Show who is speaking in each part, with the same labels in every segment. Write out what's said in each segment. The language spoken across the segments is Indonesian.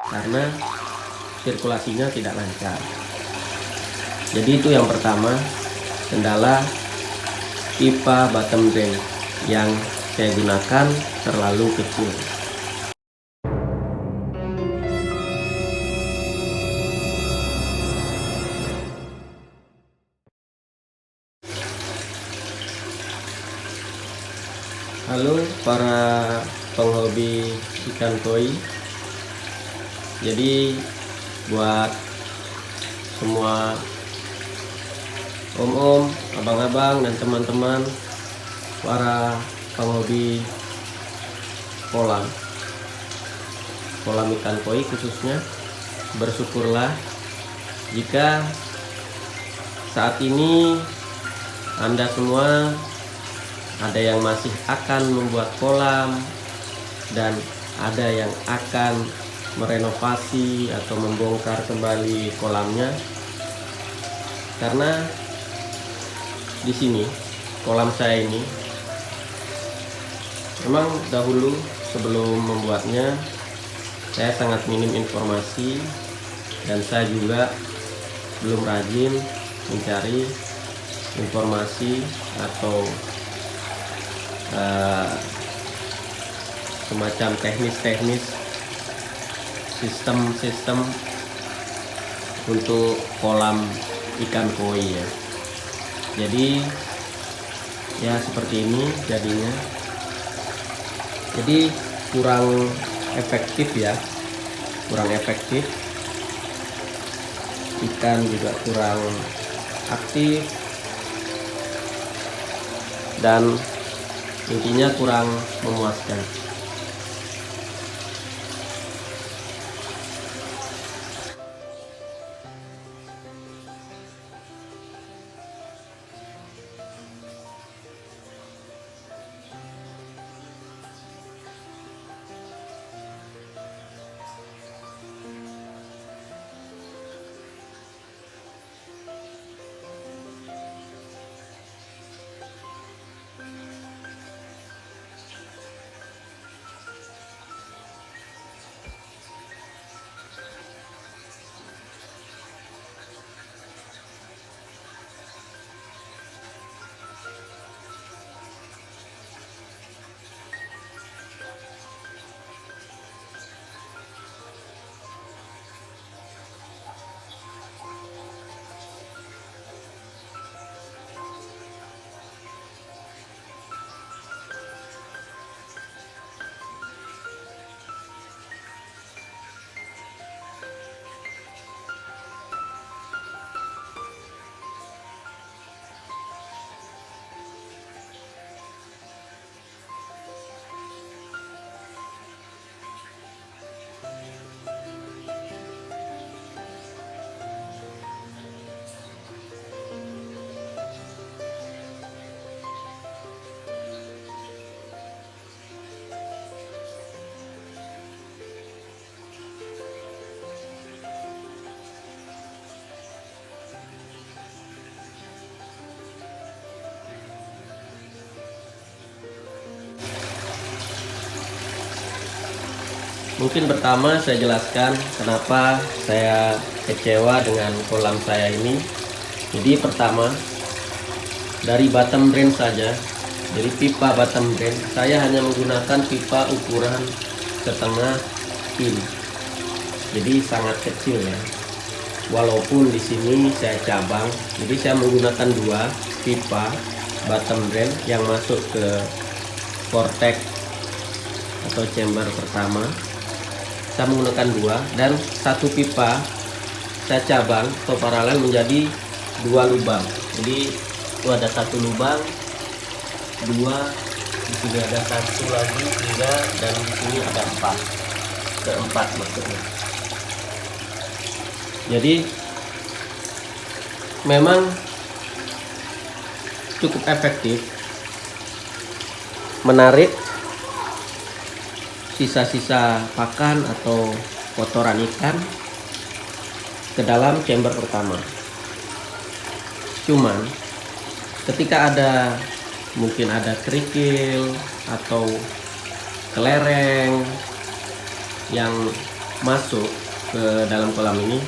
Speaker 1: karena sirkulasinya tidak lancar. Jadi itu yang pertama, kendala pipa bottom drain yang saya gunakan terlalu kecil. Halo para penghobi ikan koi. Jadi buat semua om-om, abang-abang, dan teman-teman para penghobi kolam ikan koi khususnya, bersyukurlah jika saat ini Anda semua ada yang masih akan membuat kolam dan ada yang akan merenovasi atau membongkar kembali kolamnya. Karena di sini kolam saya ini memang dahulu sebelum membuatnya saya sangat minim informasi, dan saya juga belum rajin mencari informasi atau semacam teknis sistem untuk kolam ikan koi ya. Jadi ya seperti ini jadinya. Jadi kurang efektif, ikan juga kurang aktif, dan intinya kurang memuaskan. Mungkin pertama saya jelaskan kenapa saya kecewa dengan kolam saya ini. Jadi pertama, dari bottom drain saja, dari pipa bottom drain, saya hanya menggunakan pipa ukuran setengah in. Jadi sangat kecil ya. Walaupun di sini saya cabang, jadi saya menggunakan dua pipa bottom drain yang masuk ke vortex atau chamber pertama. Saya menggunakan dua, dan satu pipa saya cabang atau paralel menjadi dua lubang. Jadi itu ada satu lubang, dua, di sini ada satu lagi, tiga, dan di sini ada keempat maksudnya. Jadi memang cukup efektif menarik sisa-sisa pakan atau kotoran ikan ke dalam chamber pertama. Cuman ketika mungkin ada kerikil atau kelereng yang masuk ke dalam kolam ini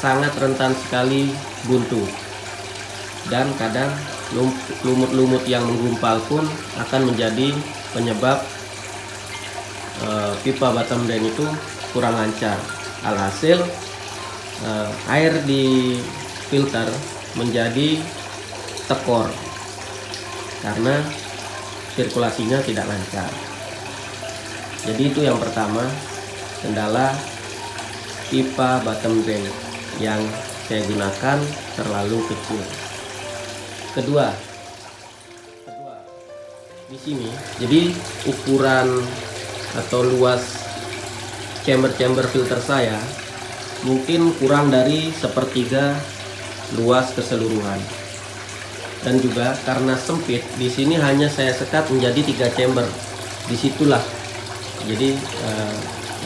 Speaker 1: sangat rentan sekali buntu, dan kadang lumut-lumut yang menggumpal pun akan menjadi penyebab pipa bottom drain itu kurang lancar. Alhasil air di filter menjadi tekor karena sirkulasinya tidak lancar. Jadi itu yang pertama, kendala pipa bottom drain yang saya gunakan terlalu kecil. Kedua, di sini jadi ukuran atau luas chamber filter saya mungkin kurang dari sepertiga luas keseluruhan, dan juga karena sempit di sini hanya saya sekat menjadi 3 chamber. Disitulah jadi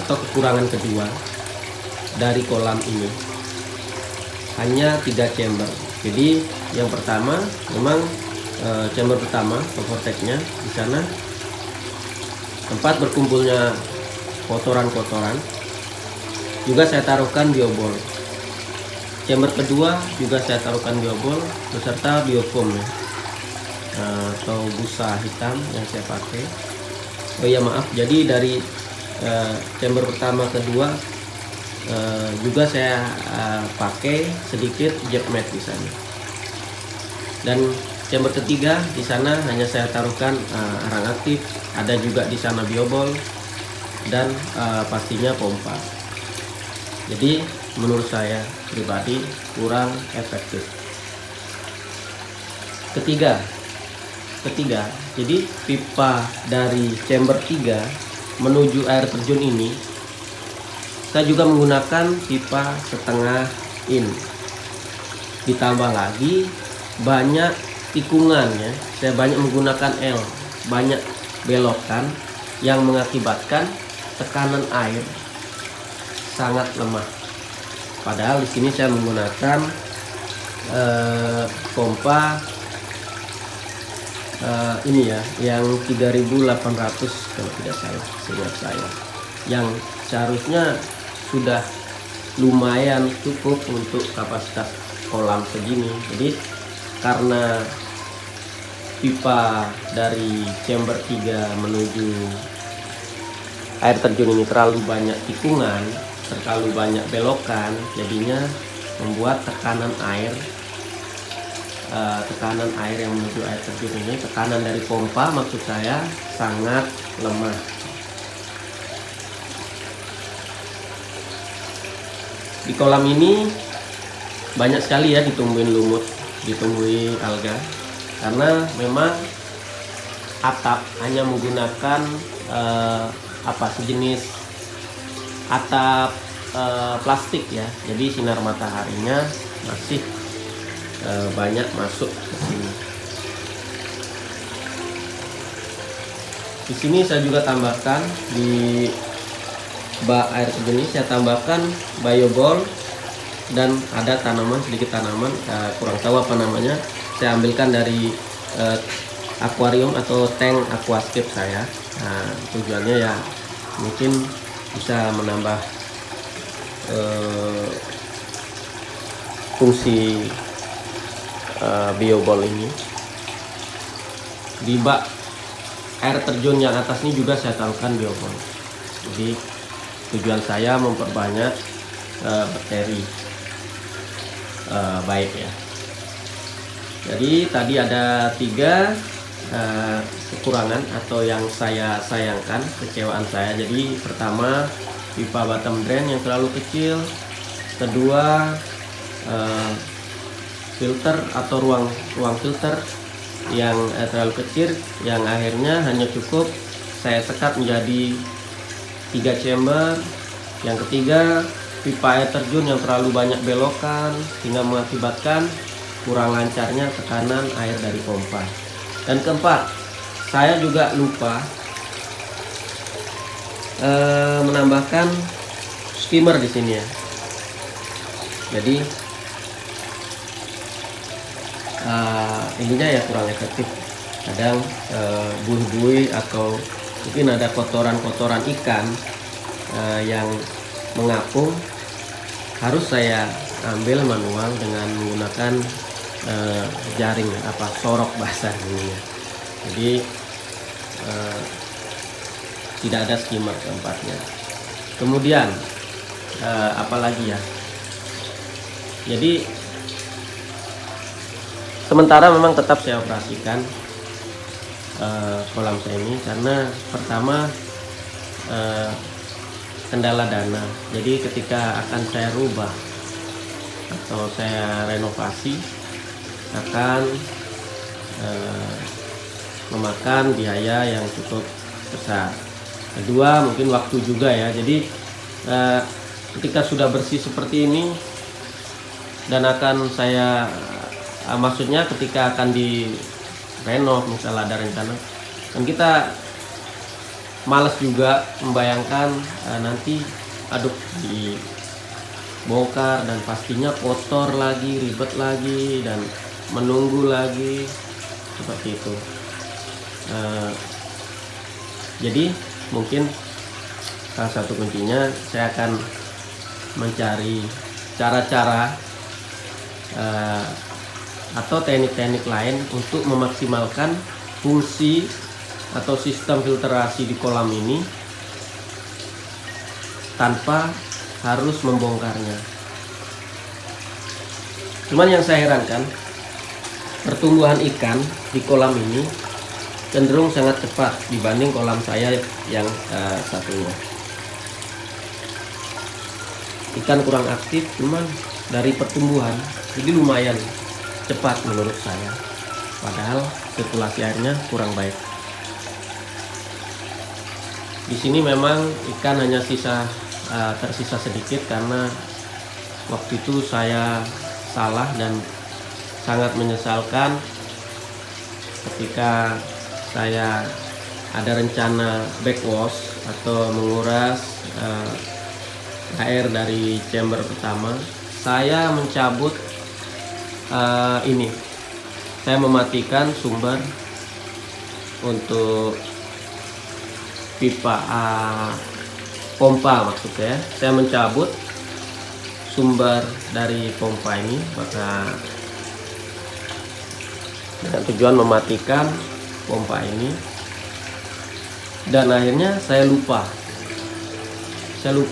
Speaker 1: atau kekurangan kedua dari kolam ini, hanya 3 chamber. Jadi yang pertama memang chamber pertama vortexnya di sana tempat berkumpulnya kotoran-kotoran, juga saya taruhkan biobol. Chamber kedua juga saya taruhkan biobol beserta biofoam ya, atau busa hitam yang saya pakai. Oh iya maaf, jadi dari chamber pertama kedua juga saya pakai sedikit jet mat di sana. Dan chamber ketiga di sana hanya saya taruhkan arang aktif, ada juga di sana biobol dan pastinya pompa. Jadi menurut saya pribadi kurang efektif. Ketiga, jadi pipa dari chamber 3 menuju air terjun ini saya juga menggunakan pipa setengah in. Ditambah lagi banyak tikungan ya, saya banyak menggunakan L, banyak belokan yang mengakibatkan tekanan air sangat lemah. Padahal di sini saya menggunakan pompa ini ya, yang 3800 kalau tidak salah, seingat saya, yang seharusnya sudah lumayan cukup untuk kapasitas kolam segini. Jadi karena pipa dari chamber 3 menuju air terjun ini terlalu banyak tikungan, terlalu banyak belokan, jadinya membuat tekanan air yang menuju air terjun ini, tekanan dari pompa maksud saya, sangat lemah. Di kolam ini banyak sekali ya ditumbuhin lumut, ditumbuhi alga, karena memang atap hanya menggunakan sejenis atap plastik ya, jadi sinar mataharinya masih banyak masuk ke sini. Di sini saya juga tambahkan di bak air terjun ini, saya tambahkan biobol dan ada tanaman, sedikit tanaman, kurang tahu apa namanya, saya ambilkan dari akuarium atau tank aquascape saya. Nah, tujuannya ya mungkin bisa menambah fungsi biobol ini. Di bak air terjun yang atas ini juga saya taruhkan biobol. Jadi tujuan saya memperbanyak bakteri baik ya. Jadi tadi ada 3 kekurangan atau yang saya sayangkan, kecewaan saya. Jadi pertama, pipa bottom drain yang terlalu kecil. Kedua, filter atau ruang filter yang terlalu kecil, yang akhirnya hanya cukup saya sekat menjadi 3 chamber. Yang ketiga, pipa air terjun yang terlalu banyak belokan sehingga mengakibatkan kurang lancarnya tekanan air dari pompa. Dan keempat, saya juga lupa menambahkan skimmer di sini ya. Jadi ininya ya kurang efektif. Kadang buih-buih atau mungkin ada kotoran-kotoran ikan yang mengapung harus saya ambil manual dengan menggunakan jaring, sorok bahasa ini. Jadi tidak ada skimmer keempatnya. Kemudian apalagi ya, jadi sementara memang tetap saya operasikan kolam saya ini karena pertama kendala dana. Jadi ketika akan saya rubah atau saya renovasi akan memakan biaya yang cukup besar. Kedua mungkin waktu juga ya. Jadi ketika sudah bersih seperti ini dan akan saya maksudnya ketika akan di renov, misalnya ada rencana, kan kita males juga membayangkan nanti dibongkar dan pastinya kotor lagi, ribet lagi, dan menunggu lagi seperti itu. Jadi mungkin salah satu kuncinya saya akan mencari cara-cara atau teknik-teknik lain untuk memaksimalkan fungsi atau sistem filtrasi di kolam ini tanpa harus membongkarnya. Cuman yang saya herankan, pertumbuhan ikan di kolam ini cenderung sangat cepat dibanding kolam saya yang satunya. Ikan kurang aktif, cuman dari pertumbuhan jadi lumayan cepat menurut saya. Padahal sirkulasi airnya kurang baik. Di sini memang ikan hanya tersisa sedikit karena waktu itu saya salah dan sangat menyesalkan ketika saya ada rencana backwash atau menguras air dari chamber pertama. Saya mencabut saya mematikan sumber untuk pipa pompa, maksudnya saya mencabut sumber dari pompa ini maka dengan tujuan mematikan pompa ini, dan akhirnya saya lupa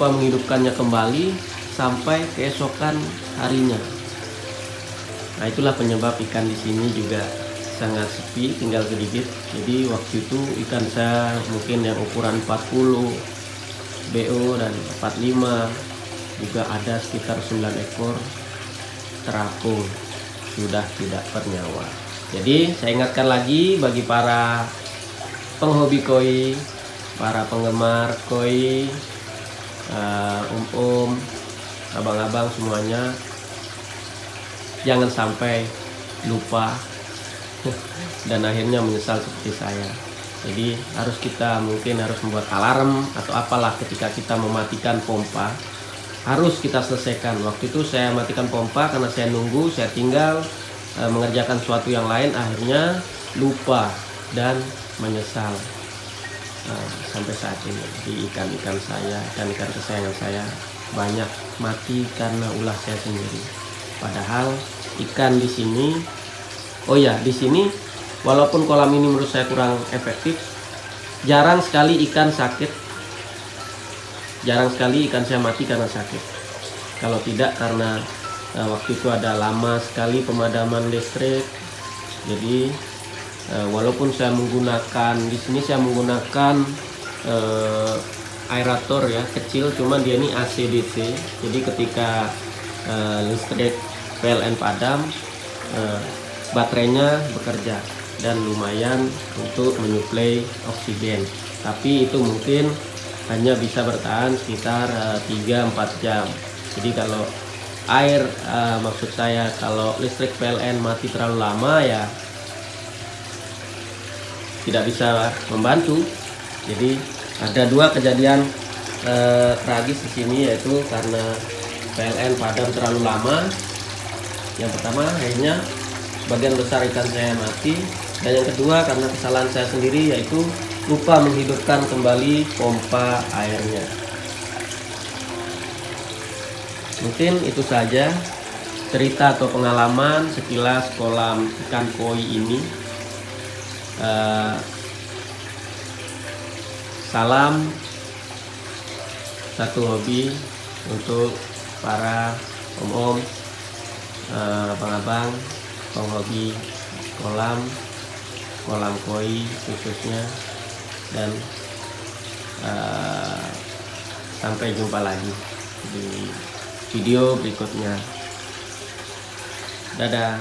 Speaker 1: menghidupkannya kembali sampai keesokan harinya. Nah, itulah penyebab ikan di sini juga sangat sepi, tinggal sedikit. Jadi waktu itu ikan saya mungkin yang ukuran 40 BO dan 45 juga ada sekitar 9 ekor terapung, sudah tidak bernyawa. Jadi saya ingatkan lagi bagi para penghobi koi, para penggemar koi, abang-abang semuanya, jangan sampai lupa dan akhirnya menyesal seperti saya. Jadi kita harus membuat alarm atau apalah ketika kita mematikan pompa, harus kita selesaikan. Waktu itu saya matikan pompa karena saya nunggu, saya tinggal mengerjakan sesuatu yang lain, akhirnya lupa dan menyesal sampai saat ini. Di ikan-ikan kesayangan saya banyak mati karena ulah saya sendiri. Padahal ikan di sini, di sini walaupun kolam ini menurut saya kurang efektif, jarang sekali ikan sakit, jarang sekali ikan saya mati karena sakit. Kalau tidak karena waktu itu ada lama sekali pemadaman listrik. Jadi walaupun saya menggunakan di sini aerator ya kecil, cuma dia ini AC/DC. Jadi ketika listrik PLN padam, baterainya bekerja dan lumayan untuk menyuplai oksigen. Tapi itu mungkin hanya bisa bertahan sekitar 3-4 jam. Jadi kalau maksud saya kalau listrik PLN mati terlalu lama ya tidak bisa membantu. Jadi ada dua kejadian tragis di sini, yaitu karena PLN padam terlalu lama. Yang pertama akhirnya sebagian besar ikan saya mati, dan yang kedua karena kesalahan saya sendiri, yaitu lupa menghidupkan kembali pompa airnya. Mungkin itu saja cerita atau pengalaman sekilas kolam ikan koi ini. Salam satu hobi untuk para om-om, abang-abang, penghobi kolam koi khususnya, dan sampai jumpa lagi di video berikutnya. Dadah.